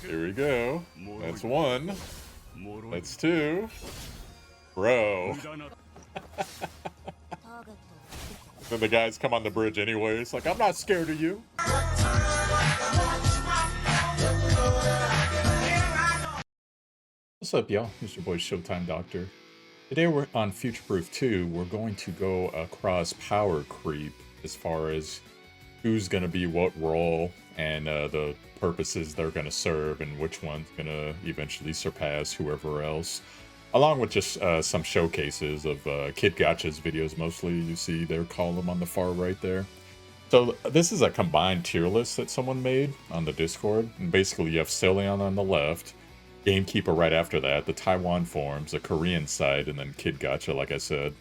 Here we go. That's one. That's two. Bro. Then the guys come on the bridge anyway. It's like, I'm not scared of you. What's up, y'all? It's your boy Showtime Doctor. Today we're on Future Proof 2. We're going to go across power creep as far as who's going to be what role and the purposes they're going to serve and which one's going to eventually surpass whoever else. Along with just some showcases of Kid Gotcha's videos, mostly. You see their column on the far right there. So this is a combined tier list that someone made on the Discord. And basically you have Celion on the left, Gamekeeper right after that, the Taiwan forums, the Korean side, and then Kid Gotcha, like I said.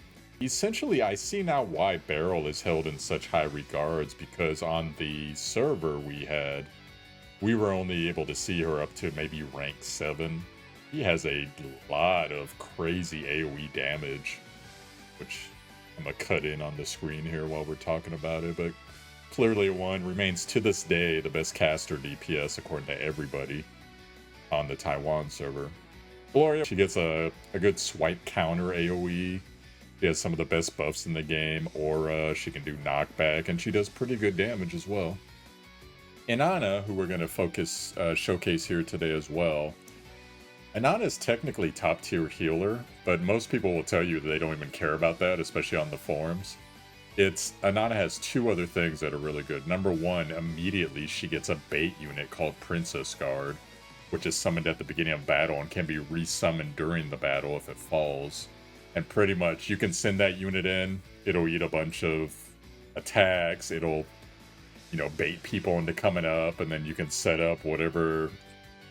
Essentially, I see now why Beryl is held in such high regards, because on the server we were only able to see her up to maybe rank 7. He has a lot of crazy AoE damage, which I'm going to cut in on the screen here while we're talking about it, but clearly one remains to this day the best caster DPS according to everybody on the Taiwan server. Gloria, she gets a good swipe counter AoE. She has some of the best buffs in the game. Aura, she can do knockback, and she does pretty good damage as well. Inanna, who we're going to showcase here today as well. Inanna is technically top tier healer, but most people will tell you that they don't even care about that, especially on the forums. Inanna has two other things that are really good. Number one, immediately she gets a bait unit called Princess Guard, which is summoned at the beginning of battle and can be resummoned during the battle if it falls. And pretty much you can send that unit in, it'll eat a bunch of attacks, it'll, bait people into coming up, and then you can set up whatever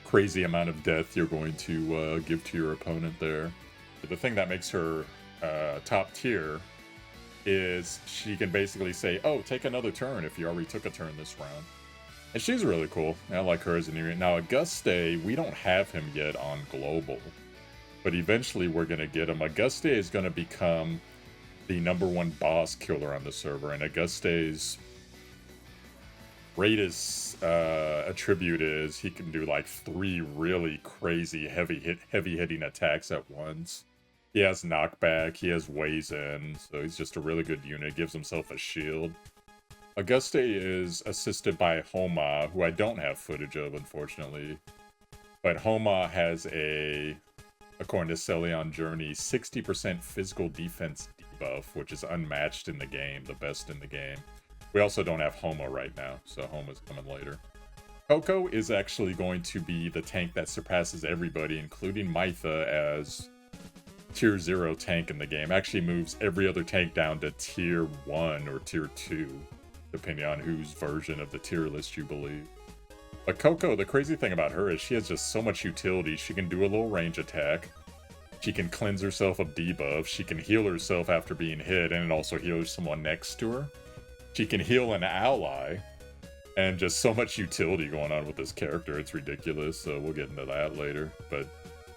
crazy amount of death you're going to give to your opponent there. But the thing that makes her top tier is she can basically say, oh, take another turn if you already took a turn this round. And she's really cool. I like her as an unit. Now, Auguste, we don't have him yet on Global, but eventually we're going to get him. Auguste is going to become the #1 boss killer on the server, and Auguste's greatest attribute is he can do like 3 really crazy heavy hitting attacks at once. He has knockback, he has ways in, so he's just a really good unit. Gives himself a shield. Auguste is assisted by Homa, who I don't have footage of, unfortunately. But Homa has according to Celion Journey, 60% physical defense debuff, which is unmatched in the game, the best in the game. We also don't have Homa right now, so Homa's coming later. Coco is actually going to be the tank that surpasses everybody, including Mytha, as tier 0 tank in the game. Actually moves every other tank down to tier 1 or tier 2. Depending on whose version of the tier list you believe. But Coco, the crazy thing about her is she has just so much utility. She can do a little range attack. She can cleanse herself of debuffs. She can heal herself after being hit, and it also heals someone next to her. She can heal an ally. And just so much utility going on with this character. It's ridiculous, so we'll get into that later. But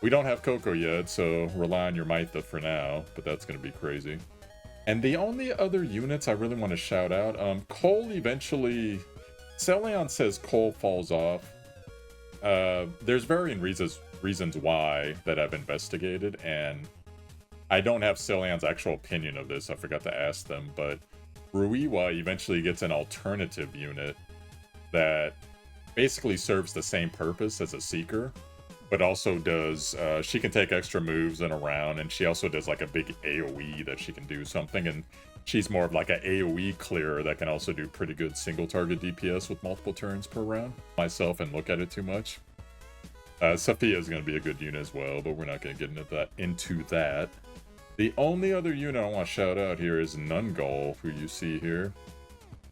we don't have Coco yet, so rely on your Mytha for now. But that's going to be crazy. And the only other units I really want to shout out, Cole eventually... Celion says Cole falls off. There's varying reasons why that I've investigated, and I don't have Celion's actual opinion of this. I forgot to ask them, but Ruiwa eventually gets an alternative unit that basically serves the same purpose as a Seeker, but also does, she can take extra moves in a round, and she also does like a big AoE that she can do something, and she's more of like an AoE clearer that can also do pretty good single target DPS with multiple turns per round. Myself and look at it too much. Sophia is going to be a good unit as well, but we're not going to get into that. The only other unit I want to shout out here is Nungol, who you see here.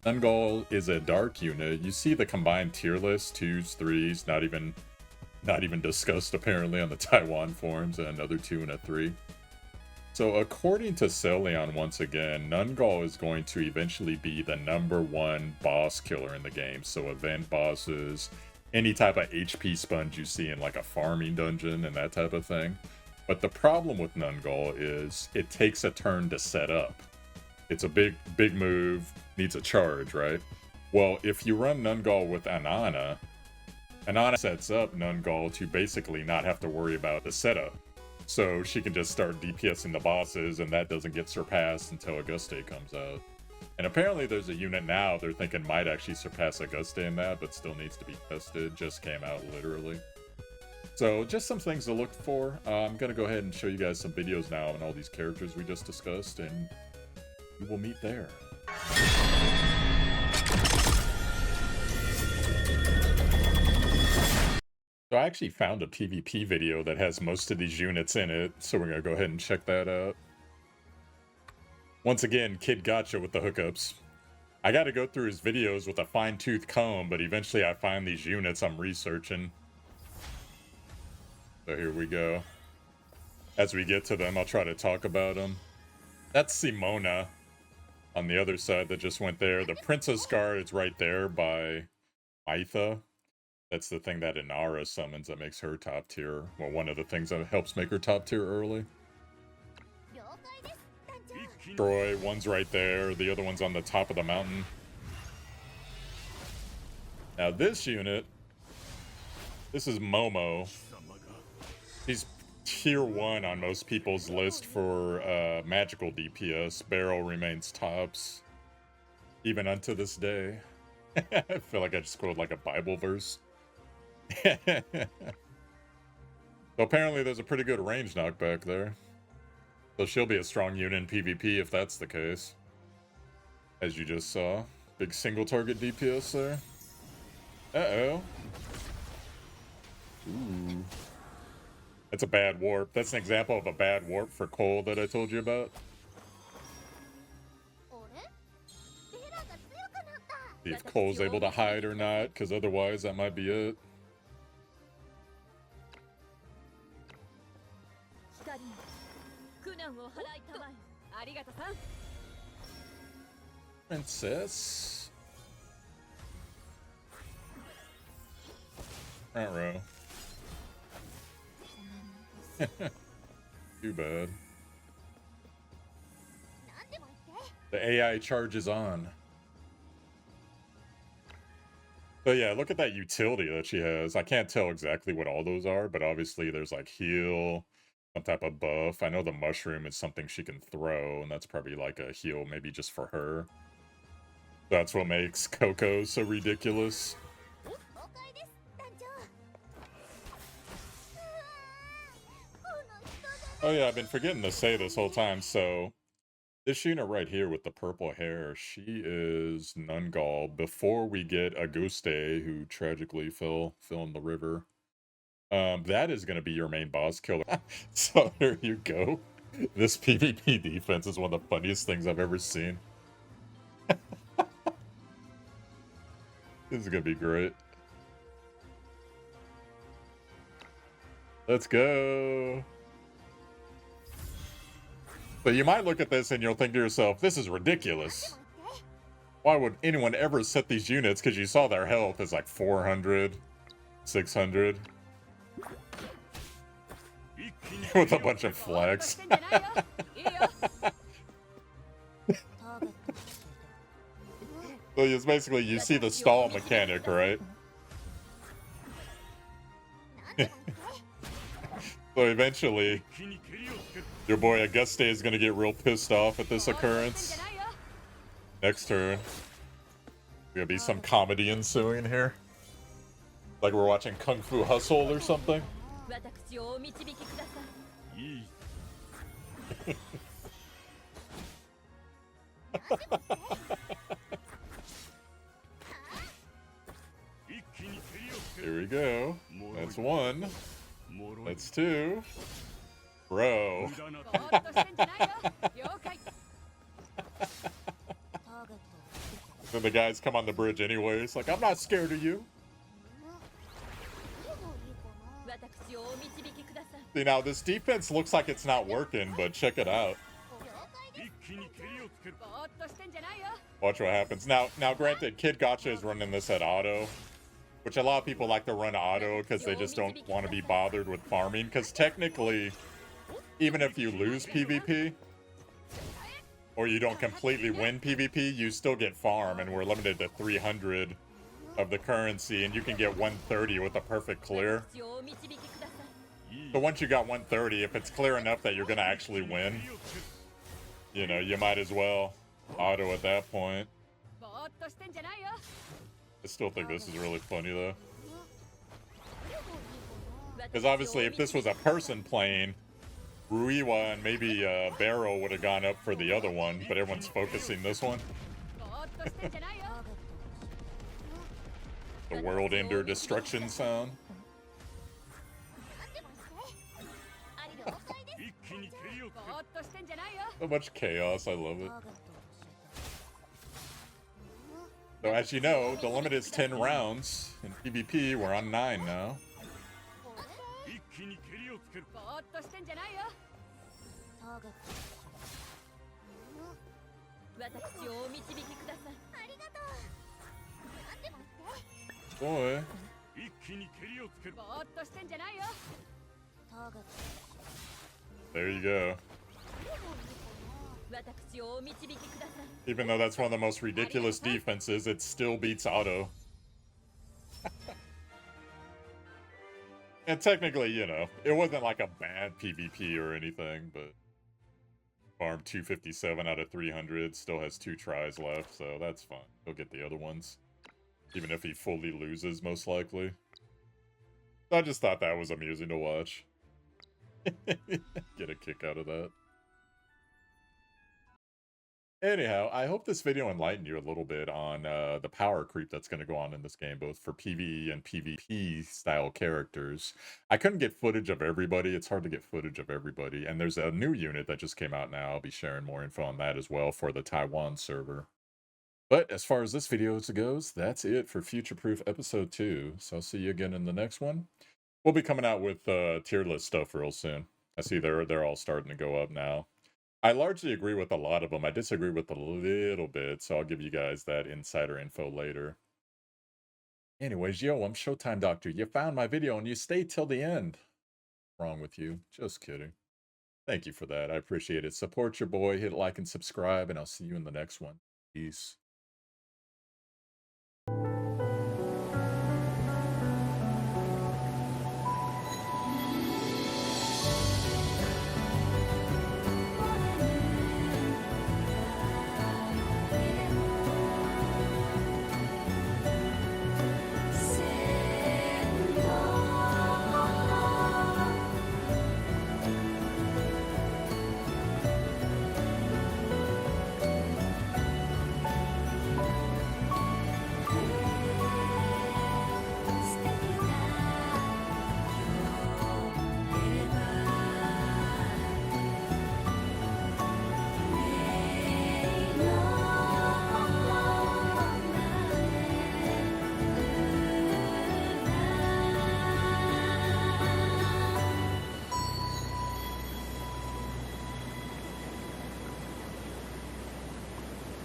Nungol is a dark unit. You see the combined tier list, 2s, 3s, not even discussed apparently on the Taiwan forums, and another 2 and a 3. So according to Celion, once again, Nungol is going to eventually be the #1 boss killer in the game. So event bosses, any type of HP sponge you see in like a farming dungeon and that type of thing. But the problem with Nungol is it takes a turn to set up. It's a big move, needs a charge, right? Well, if you run Nungal with Anana sets up Nungal to basically not have to worry about the setup. So she can just start DPSing the bosses, and that doesn't get surpassed until Auguste comes out. And apparently there's a unit now they're thinking might actually surpass Auguste in that, but still needs to be tested. Just came out, literally. So just some things to look for. I'm going to go ahead and show you guys some videos now on all these characters we just discussed, and we will meet there. So I actually found a PvP video that has most of these units in it, so we're going to go ahead and check that out. Once again, Kid Gotcha with the hookups. I got to go through his videos with a fine-tooth comb, but eventually I find these units I'm researching. So here we go. As we get to them, I'll try to talk about them. That's Simona on the other side that just went there. The Princess Guard is right there by Aitha. That's the thing that Inara summons that makes her top tier. Well, one of the things that helps make her top tier early. Troy, one's right there. The other one's on the top of the mountain. Now this unit, this is Momo. He's tier 1 on most people's list for magical DPS. Barrel remains tops, even unto this day. I feel like I just quoted like a Bible verse. So apparently there's a pretty good range knockback there. So she'll be a strong unit in PvP if that's the case. As you just saw. Big single target DPS there. Uh-oh. Ooh. That's a bad warp. That's an example of a bad warp for Cole that I told you about. See if Cole's able to hide or not, because otherwise that might be it. Princess. Front row. Too bad. The AI charges on. So yeah, look at that utility that she has. I can't tell exactly what all those are, but obviously there's like heal, some type of buff. I know the mushroom is something she can throw, and that's probably like a heal maybe just for her. That's what makes Coco so ridiculous. Oh yeah, I've been forgetting to say this whole time. So this unit right here with the purple hair, she is Nungal before we get Auguste, who tragically fell in the river. That is going to be your main boss killer. So there you go. This PvP defense is one of the funniest things I've ever seen. This is going to be great. Let's go. So you might look at this and you'll think to yourself, this is ridiculous. Why would anyone ever set these units? Because you saw their health is like 400, 600. With a bunch of flags. So it's basically, you see the stall mechanic, right? So eventually, your boy Auguste is going to get real pissed off at this occurrence. Next turn. Gonna be some comedy ensuing here. Like we're watching Kung Fu Hustle or something. Here we go. That's one. That's two. Bro. Then the guys come on the bridge anyway. It's like, I'm not scared of you. See, now this defense looks like it's not working, but check it out. Watch what happens. Now granted, Kid Gotcha is running this at auto, which a lot of people like to run auto because they just don't want to be bothered with farming. Because technically, even if you lose PvP, or you don't completely win PvP, you still get farm, and we're limited to 300 of the currency, and you can get 130 with a perfect clear. So once you got 130, if it's clear enough that you're going to actually win, you know, you might as well auto at that point. I still think this is really funny, though. Because obviously, if this was a person playing, Ruiwa and maybe Barrow would have gone up for the other one, but everyone's focusing this one. The World Ender Destruction sound. So much chaos, I love it. So as you know, the limit is 10 rounds. In PvP, we're on 9 now. Boy. There you go. Even though that's one of the most ridiculous defenses, it still beats auto. And technically, you know, it wasn't like a bad PvP or anything, but farm 257 out of 300, still has 2 tries left, so that's fine. He'll get the other ones. Even if he fully loses, most likely. I just thought that was amusing to watch. Get a kick out of that. Anyhow, I hope this video enlightened you a little bit on the power creep that's going to go on in this game, both for PvE and PvP style characters. I couldn't get footage of everybody. It's hard to get footage of everybody. And there's a new unit that just came out now. I'll be sharing more info on that as well for the Taiwan server. But as far as this video goes, that's it for Future Proof Episode 2. So I'll see you again in the next one. We'll be coming out with tier list stuff real soon. I see they're all starting to go up now. I largely agree with a lot of them. I disagree with a little bit, so I'll give you guys that insider info later. Anyways, yo, I'm Showtime Doctor. You found my video and you stayed till the end. What's wrong with you? Just kidding. Thank you for that. I appreciate it. Support your boy, hit like and subscribe, and I'll see you in the next one. Peace.